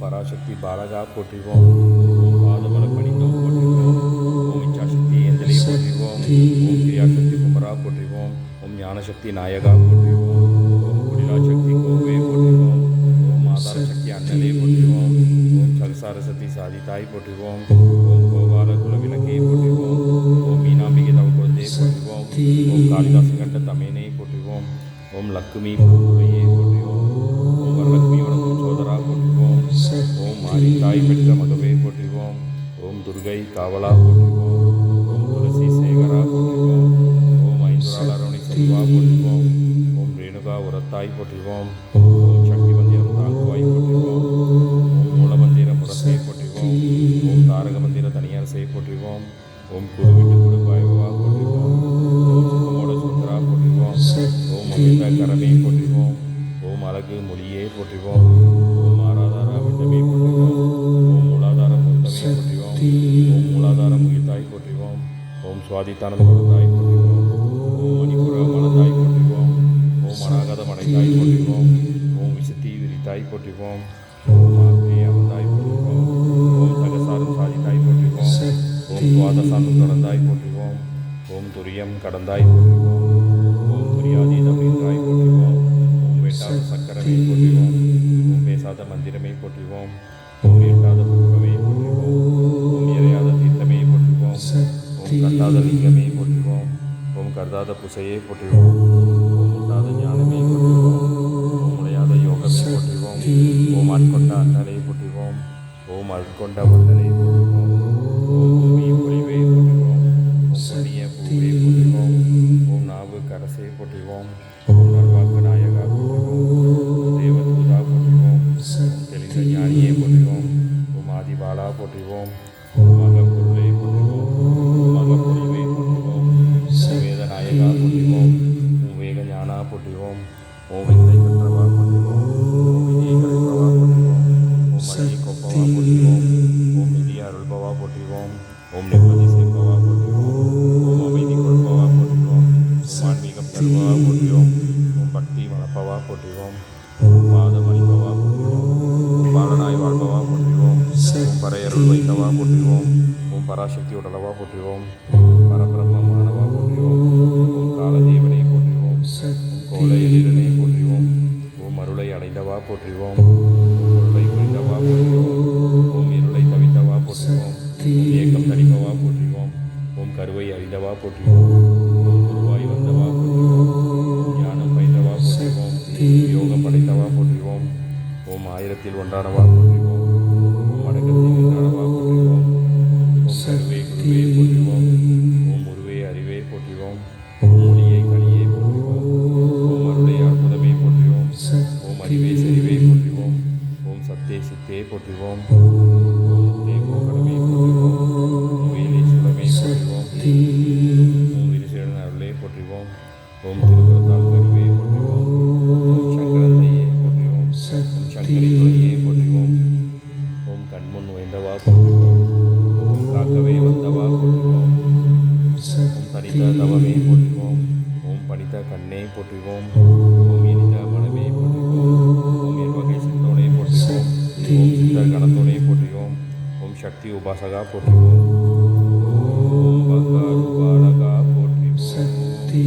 பராசக்தி பாலகா போற்றிவோம். ஓம் பாதமல பணிந்தோம் போற்றிவோம். ஓம் இச்சாசக்தி ஏந்தலை போற்றிவோம். ஓம் கிரியாசக்தி குமரா போற்றிவோம். ஓம் ஞானசக்தி நாயகா போற்றிவோம். ஓம் குடிலாசக்தி கோவே போற்றிவோம். ஓம் ஆதார சக்தி அண்ணலே போற்றிவோம். ஓம் சகசார சக்தி சாதித்தாய் போற்றிவோம். ஓம் கோபால குலவிலக்கை போற்றிவோம். ஓம் மீனாம்பிகை தவ குழந்தையை போற்றிவோம். ஓம் காளிதாசன் கண்ட தமேனை போற்றிவோம். ஓம் லக்குமி பூங்குழையை போற்றிவோம். ஓம் வரலட்சுமியோட சோதரா போற்றிவோம். ஓம் மாரித்தாய் பெற்ற மகவே போற்றிவோம். ஓம் துர்கை காவலா போற்றிவோம். ஓம் துளசி சேகரா போற்றிவோம். ஓம் ஐந்துரால் அருணை செல்வா போற்றிவோம். ஓம் ரேணுகா உரத்தாய் போற்றிவோம். ஓம் சக்தி மந்திரம் தாங்குவாய் போற்றிவோம். ஓம் மூலமந்திர முரசை போற்றிவோம். ஓம் தாரக மந்திர தனியரசை போற்றிவோம். ஓம் குருவிட்டு குடுவாய்வா போற்றிவோம். ஓம் சுகமோட சுந்தரா போற்றிவோம். ஓம் அமிர்த கரமே போற்றிவோம். ஓம் அழகு மொழியே போற்றிவோம். ஓம் ஆராதார அமிர்தமே போற்றிவோம். ஓம் மூலாதார முருந்தமே போற்றிவோம். ஓம் மூலாதார முகித்தாய் போற்றிவோம். ஓம் சுவாதித்தானந்த மலந்தாய் போற்றிவோம். ஓம் மணிபுர மலந்தாய் போற்றிவோம். ஓம் அநாகத மனைத்தாய் போற்றிவோம். ஓம் விசுத்தி விரித்தாய் போற்றிவோம். ஓம் ஆத்மே அமர்ந்தாய் போற்றிவோம். ஓம் சகசாரம் சாதித்தாய் போற்றிவோம். ஓம் துவாதசாந்தம் தொடர்ந்தாய் போற்றிவோம். ஓம் துரியம் கடந்தாய் போற்றிவோம். ஓம் துரியாதீதம் நின்றாய் போற்றிவோம். ஓம் வேட்டாத சக்கரமே போற்றிவோம். ஓம் பேசாத மந்திரமே போற்றிவோம். ஓம் எட்டாத புஷ்பமே போற்றிவோம். ஓம் எறையாத தீர்த்தமே போற்றிவோம். ஓம் கட்டாத லிங்கமே போற்றிவோம். ஓம் கருதாத புசையே போற்றிவோம். ஓம் முட்டாத ஞானமே போற்றிவோம். ஓம் முளையாத யோகமே போற்றிவோம். ஓம் ஆட்கொண்ட அண்ணலே போற்றிவோம். ஓம் அழுட்கொண்ட வல்லலே போற்றிவோம். ஓம் பூமி பொழிவே போற்றிவோம். ஓம் பொன்னிய பூவே போற்றிவோம். ஓம் நாவு கரசே போற்றிவோம். ஓம் நல்வாக்கு நாயகா போற்றிவோம். ஓம் தேவதூதா போற்றிவோம். ஓம் தெளிந்த ஞானியே போற்றிவோம். ஓம் ஆதிபாலா போற்றிவோம். ஓம் மகப்பொருளே போற்றிவோம். ஓம் மகப்பொழிவே போற்றிவோம். ஓம் வேதநாயகா போற்றிவோம். ஓம் வேக ஞானா போற்றிவோம். ஓம் வித்தை கற்றவா போற்றிவோம். ஓம் விதியை கலைப்பவா போற்றிவோம். ஓம் மதியை கொப்பவா போற்றிவோம். ஓம் நிதிய அருள்பவா போற்றிவோம். ஓம் நிம்மதி சேர்ப்பவா போற்றிவோம். ஓம் அமைதி கொடுப்பவா போற்றிவோம். ஓம் ஆன்மீகம் தருவா போற்றிவோம். ஓம் பக்தி வளர்ப்பவா போற்றிவோம். ஓம் பாதம் அளிப்பவா போற்றிவோம். ஓம் பாலனாய் வாழ்பவா போற்றிவோம். ஓம் பறையருள் வைத்தவா போற்றிவோம். ஓம் பராசக்தி உடலவா போற்றிவோம். ஓம் பரபிரம்மமானவா போற்றிவோம். ஓம் காலதேவனை போற்றிவோம். ஓம் கோலை எழிலனை போற்றிவோம். ஓம் அருளை அடைந்தவா போற்றிவோம். ஓம் பொருளை புரிந்தவா போற்றிவோம். ஓம் இருளை தவித்தவா போற்றிவோம். ஓம் ஏக்கம் தணிப்பவா போற்றிவோம். ஓம் கருவை அறிந்தவா போற்றிவோம். ஓம் குருவாய் வந்தவா போற்றிவோம். ஓம் ஞானம் பயின்றவா போற்றிவோம். யோகம் படைத்தவா போற்றிவோம். ஓம் ஆயிரத்தில் ஒன்றானவா போற்றிவோம். ஓம் அடக்கத்தில் நின்றானவா போற்றிவோம். ஓம் கருவே குருவே போற்றிவோம். ஓம் உருவே அறிவே போற்றிவோம். ஓம் மொழியை கலியே போற்றிவோம். ஓம் அருளை அற்புதமே போற்றிவோம். ஓம் அறிவே செறிவே போற்றிவோம். சத்தே சித்தே போற்றுவோம். ஓம் முத்தே போக்கடமே போற்றுவோம். ஓம் வேலை சுடமே போற்றுவோம். ஓம் விரிசேடன் அருளே போற்றுவோம். ஓம் திருக்குறத்தால் கருவே போற்றுவோம். ஓம் சங்கரத்தையே போற்றுவோம். ஓம் சங்கரி துறையே போற்றுவோம். ஓம் கண்முன் வைந்தவா போற்றுவோம். ஓம் காக்கவே வந்தவா போற்றுவோம். ஓம் தனித்த தவமே போற்றுவோம். ஓம் பணித்த கண்ணே போற்றுவோம். ஓம் இனித மனமே போற்றுவோம். ஓம் என் வகை சிந்தோனே போற்றுவோம். ஓம் சித்தர் கணத்தோனே போற்றுவோம். ஓம் சக்தி உபாசகா போற்றுவோம். ஓம் பங்காரு பாலகா போற்றுவோம். சக்தி